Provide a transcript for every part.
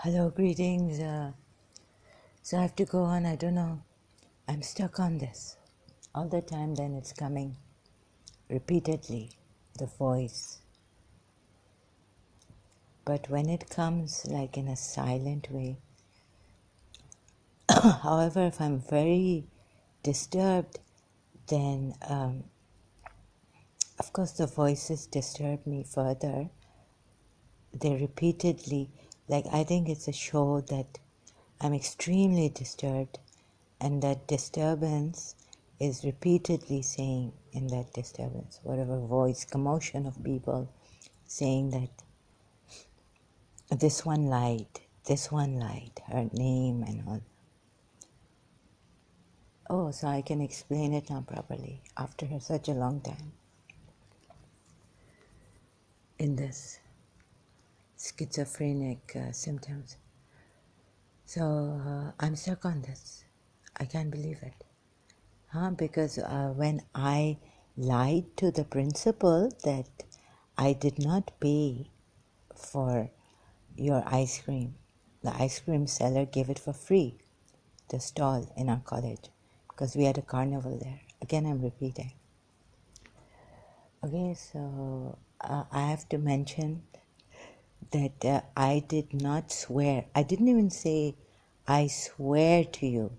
Hello, greetings. So I have to go on, I don't know. I'm stuck on this. All the time, then it's coming repeatedly, the voice. But when it comes like in a silent way, however, if I'm very disturbed, then of course the voices disturb me further. They repeatedly, like I think it's a show that I'm extremely disturbed, and that disturbance is repeatedly saying in that disturbance, whatever voice, commotion of people saying that this one lied, her name and all. Oh, so I can explain it now properly after such a long time in this schizophrenic symptoms. So I'm stuck on this. I can't believe it. Because when I lied to the principal that I did not pay for your ice cream, the ice cream seller gave it for free, the stall in our college, because we had a carnival there. Again, I'm repeating. Okay, so I have to mention that I did not swear. I didn't even say, I swear to you.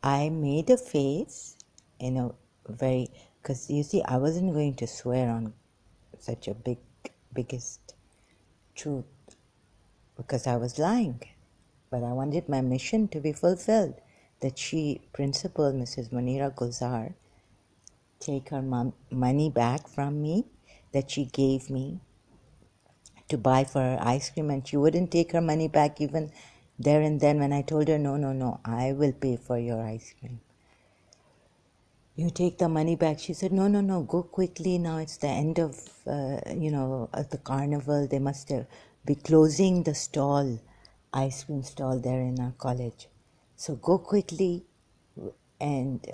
I made a face in a very, because you see, I wasn't going to swear on such a biggest truth because I was lying. But I wanted my mission to be fulfilled. That she, Principal Mrs. Munira Gulzar, take her money back from me that she gave me to buy for her ice cream, and she wouldn't take her money back even there and then when I told her, no, I will pay for your ice cream. You take the money back. She said, no, go quickly now. It's the end of, the carnival. They must be closing the stall, ice cream stall there in our college. So go quickly and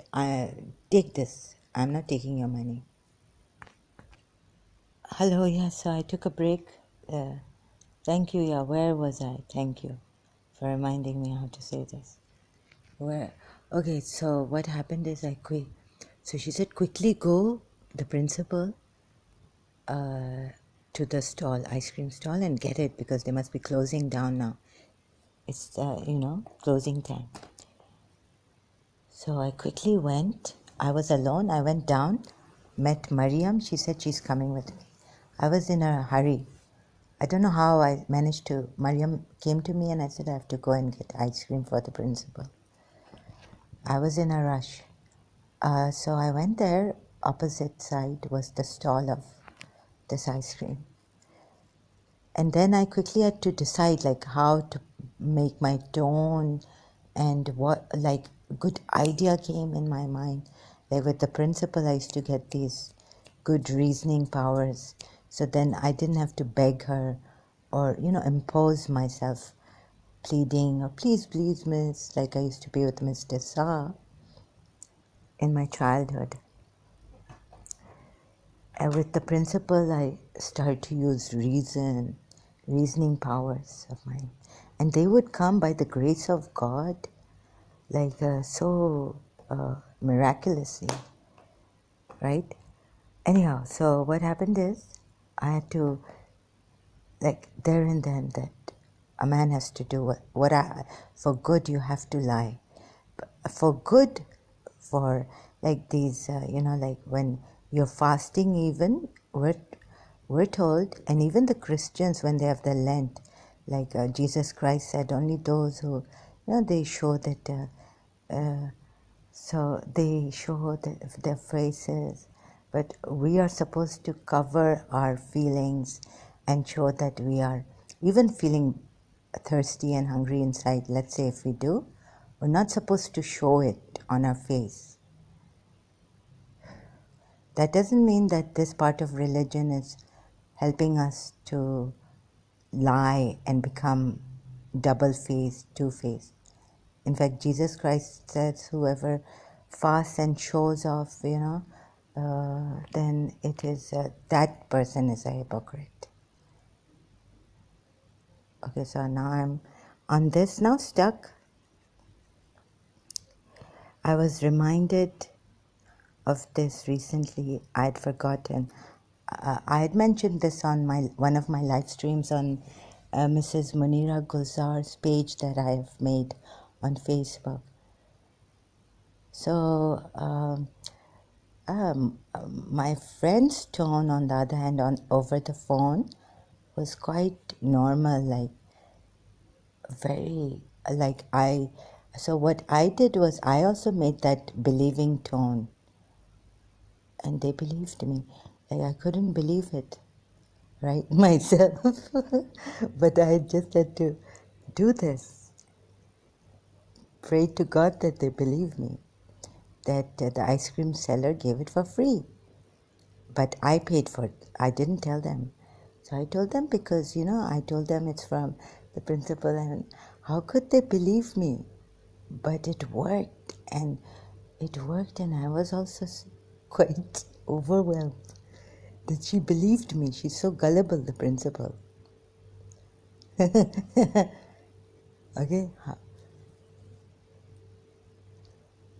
take this. I'm not taking your money. Hello, yes, so I took a break. Thank you, yeah, where was I? Thank you for reminding me how to say this. Where? Okay, so what happened is I quit. So she said, quickly go, the principal, to the stall, ice cream stall, and get it because they must be closing down now. It's, closing time. So I quickly went. I was alone. I went down, met Mariam. She said she's coming with me. I was in a hurry. I don't know how I managed to. Mariam came to me and I said, I have to go and get ice cream for the principal. I was in a rush. So I went there. Opposite side was the stall of this ice cream. And then I quickly had to decide like how to make my tone and what like good idea came in my mind. Like with the principal I used to get these good reasoning powers. So then I didn't have to beg her or, impose myself pleading or please miss, like I used to be with Mr. Sa in my childhood. And with the principal, I started to use reasoning powers of mine. And they would come by the grace of God, like so miraculously, right? Anyhow, so what happened is I had to, like there and then, that a man has to do for good you have to lie. For good, for like these, like when you're fasting, even we're told, and even the Christians when they have the Lent, like Jesus Christ said, only those who, they show that, so they show their faces, but we are supposed to cover our feelings and show that we are even feeling thirsty and hungry inside. Let's say if we do, we're not supposed to show it on our face. That doesn't mean that this part of religion is helping us to lie and become double-faced, two-faced. In fact, Jesus Christ says whoever fasts and shows off, then it is that person is a hypocrite. Okay, so now On this now stuck, I was reminded of this recently. I'd forgotten. I had mentioned this on one of my live streams on Mrs. Munira Gulzar's page that I have made on Facebook. So my friend's tone, on the other hand, on over the phone, was quite normal, like very like I. So what I did was I also made that believing tone, and they believed me. Like I couldn't believe it, right, myself, but I just had to do this. Pray to God that they believe me, that the ice cream seller gave it for free. But I paid for it. I didn't tell them. So I told them because, I told them it's from the principal, and how could they believe me? But it worked, and I was also quite overwhelmed that she believed me. She's so gullible, the principal. Okay.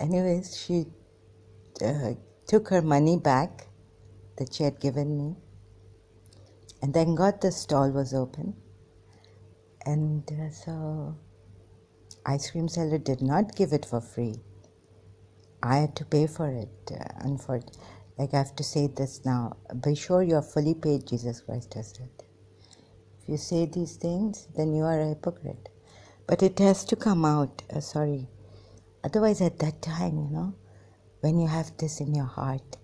Anyways, she took her money back that she had given me, and thank God the stall was open. And so ice cream seller did not give it for free. I had to pay for it. Like I have to say this now. Be sure you are fully paid, Jesus Christ has said. If you say these things, then you are a hypocrite. But it has to come out. Sorry. Otherwise, at that time, when you have this in your heart,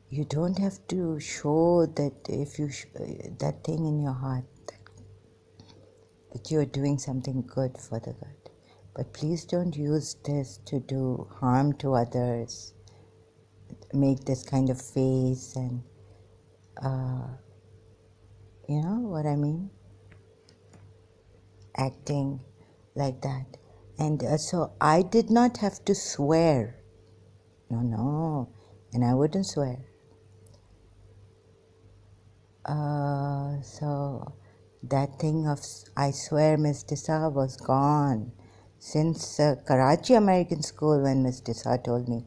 you don't have to show that if you that thing in your heart that you are doing something good for the God. But please don't use this to do harm to others, make this kind of face, and you know what I mean? Acting like that. And so I did not have to swear. No, and I wouldn't swear. So that thing of I swear Miss Tissa was gone since Karachi American School, when Miss Tissa told me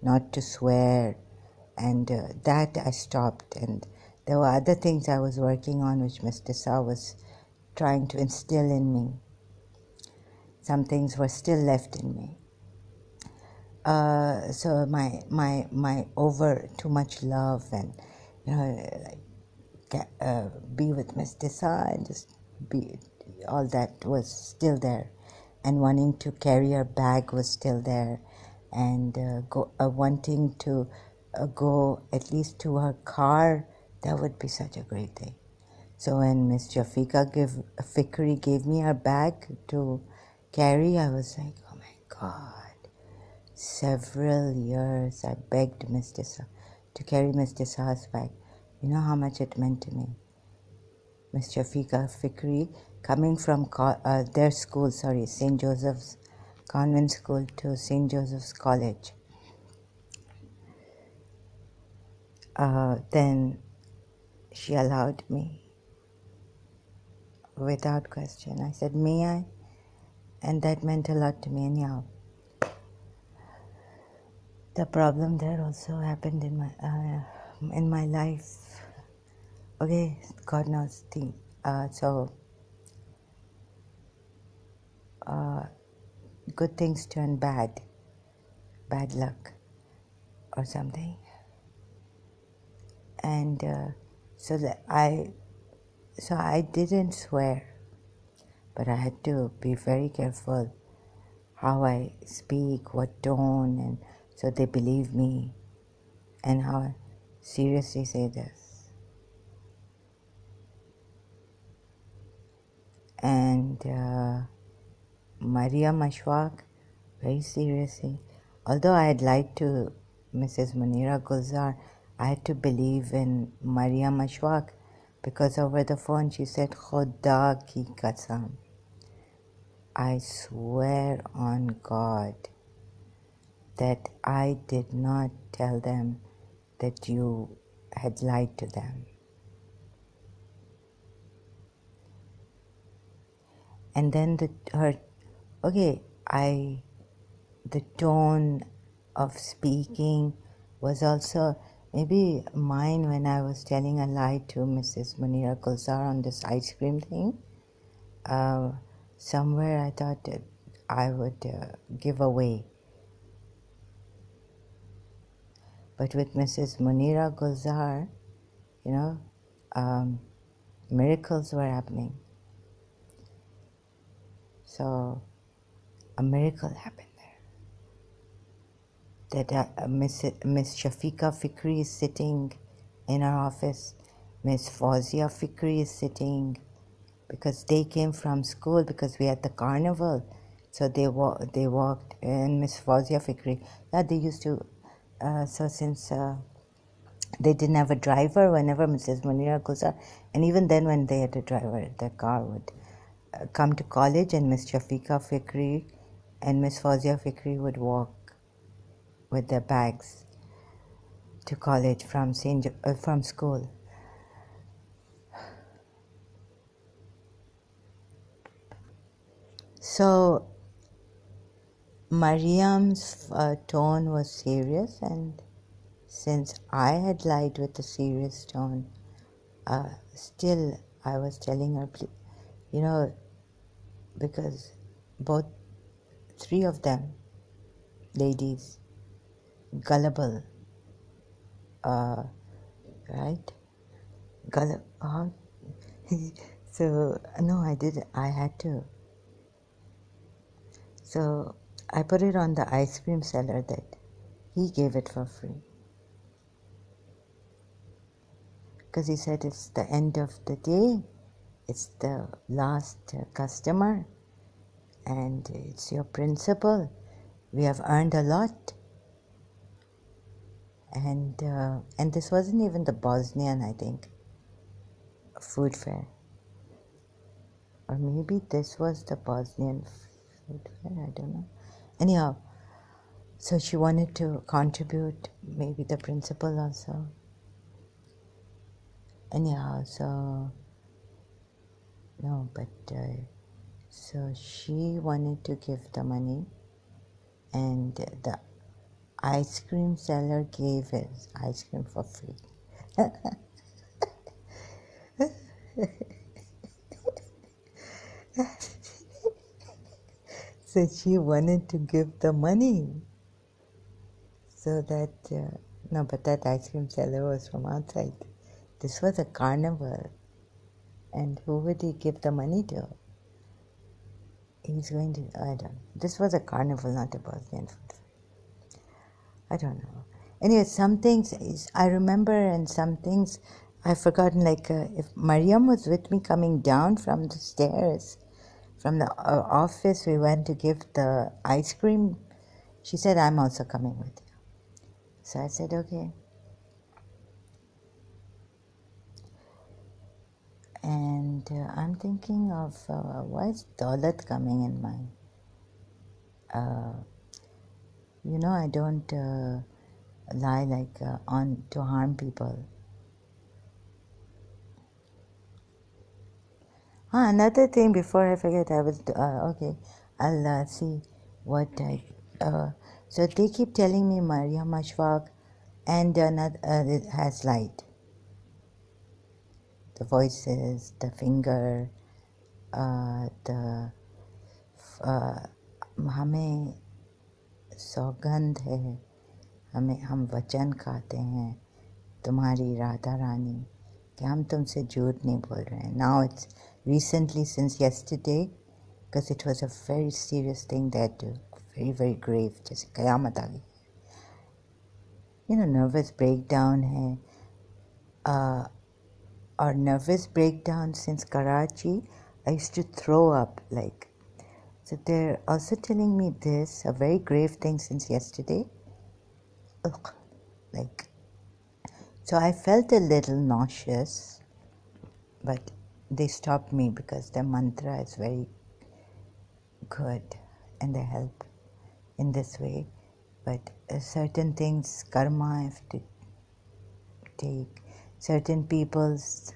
not to swear, and that I stopped. And there were other things I was working on which Miss Tissa was trying to instill in me. Some things were still left in me. So my over too much love, and be with Miss Tissa and just be, all that was still there, and wanting to carry her bag was still there, and wanting to go at least to her car. That would be such a great thing. So when Miss Fikri gave me her bag to carry, I was like, oh my God. Several years I begged Miss Tissa to carry Miss Tissa's bag. You know how much it meant to me. Miss Shafiqa Fikri, coming from their school, St. Joseph's Convent School to St. Joseph's College. Then she allowed me without question. I said, may I? And that meant a lot to me anyhow. The problem there also happened in my life. Okay, God knows. Good things turn bad luck or something. And so I didn't swear, but I had to be very careful how I speak, what tone, and so they believe me, and how I seriously say this. And Maria Mashwak, very seriously. Although I had lied to Mrs. Munira Gulzar, I had to believe in Maria Mashwak, because over the phone she said, Khuda ki Kasam. I swear on God that I did not tell them that you had lied to them. And then the tone of speaking was also maybe mine when I was telling a lie to Mrs. Munira Gulzar on this ice cream thing. Somewhere I thought that I would give away. But with Mrs. Munira Gulzar, you know, miracles were happening. So a miracle happened there. That Miss Shafiqa Fikri is sitting in our office. Miss Fauzia Fikri is sitting because they came from school because we had the carnival. So they walked, and Miss Fauzia Fikri, yeah, they used to, so since they didn't have a driver, whenever Mrs. Munira goes out, and even then when they had a driver, the car would come to college, and Miss Shafiqa Fikri and Miss Fauzia Fikri would walk with their bags to college from from school. So Mariam's tone was serious, and since I had lied with a serious tone, still I was telling her, you know, because both three of them, ladies, gullible, right? Gullible. So no, I did. I had to. So I put it on the ice cream seller that he gave it for free because he said it's the end of the day, it's the last customer, and it's your principal. We have earned a lot, and this wasn't even the Bosnian, I think, food fair, or maybe this was the Bosnian food fair. I don't know. Anyhow, so she wanted to contribute, maybe the principal also. Anyhow, so no, but so she wanted to give the money, and the ice cream seller gave his ice cream for free. So she wanted to give the money, so that no, but that ice cream seller was from outside. This was a carnival, and who would he give the money to? He's going to, I don't know. This was a carnival, not a Bosnian food fair. I don't know. Anyway, some things I remember, and some things I've forgotten. Like if Mariam was with me coming down from the stairs, from the office, we went to give the ice cream. She said, "I'm also coming with you." So I said, "Okay." And I'm thinking of why is Daulat coming in mind? You know, I don't lie like on to harm people. Another thing before I forget, I was okay. I'll see what I. So they keep telling me Maria Mashwaq, and it has light. The voices, the finger, the हमें सौगंध है, हमें हम वचन खाते हैं तुम्हारी राधा रानी कि हम तुमसे झूठ नहीं बोल रहे हैं. Now it's recently, since yesterday, because it was a very serious thing that very very grave, जैसे कयामत आ गई. You know, nervous breakdown है, or nervous breakdown since Karachi. I used to throw up like. So they're also telling me this, a very grave thing since yesterday. Ugh, like, so I felt a little nauseous, but they stopped me because the mantra is very good and they help in this way. But certain things, karma, I have to take. Certain people's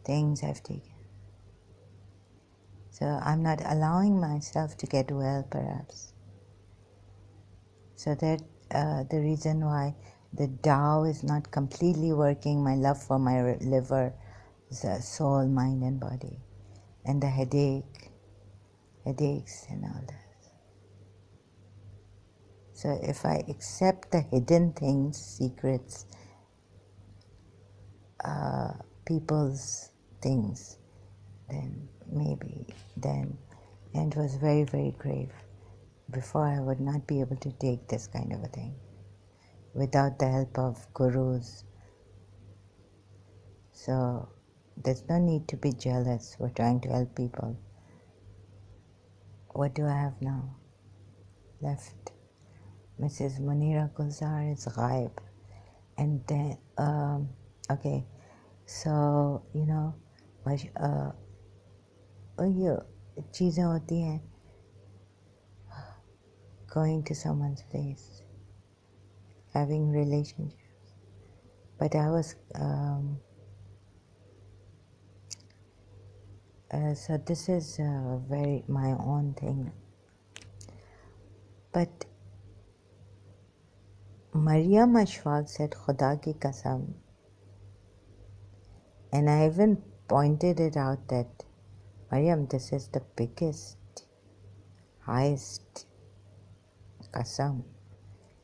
things I've taken. So I'm not allowing myself to get well, perhaps. So that the reason why the Tao is not completely working, my love for my liver, soul, mind and body, and the headaches and all that. So if I accept the hidden things, secrets, people's things, then maybe then, and it was very, very grave. Before I would not be able to take this kind of a thing without the help of gurus. So there's no need to be jealous. We're trying to help people. What do I have now left? Mrs. Munira Gulzar is ghaib. And then, okay, so, ये चीज़ें होती हैं, going to someone's place, having relationships. But I was, so this is very my own thing. But Maryam Ashfaq said, Khuda ki Kasam. And I even pointed it out that, Maryam, this is the biggest, highest Kasam.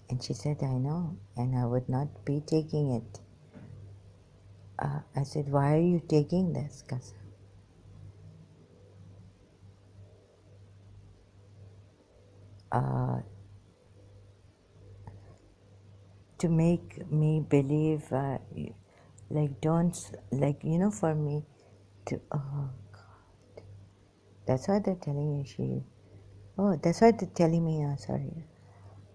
And she said, I know, and I would not be taking it. I said, why are you taking this Kasam? To make me believe, for me, oh God. That's why they're telling you that's why they're telling me,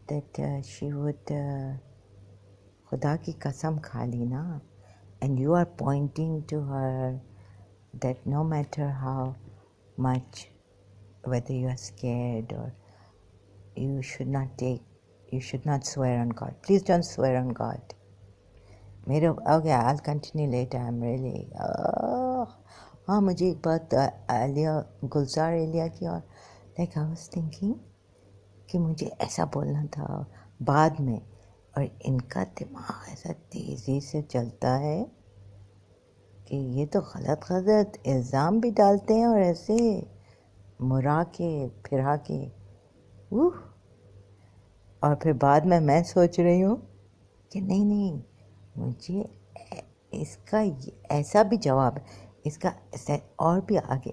that she would, Khuda ki Kasam khali na. And you are pointing to her that no matter how much, whether you are scared or you should not swear on God. Please don't swear on God. Okay, I'll continue later. I'm really, हाँ मुझे एक बात गुलजार एलिया की और I was thinking कि मुझे ऐसा बोलना था बाद में, और इनका दिमाग ऐसा तेजी से चलता है कि ये तो गलत इल्ज़ाम भी डालते हैं और ऐसे मुरा के फिरा के और फिर बाद में मैं सोच रही हूँ कि नहीं मुझे इसका ऐसा भी जवाब, इसका और भी आगे,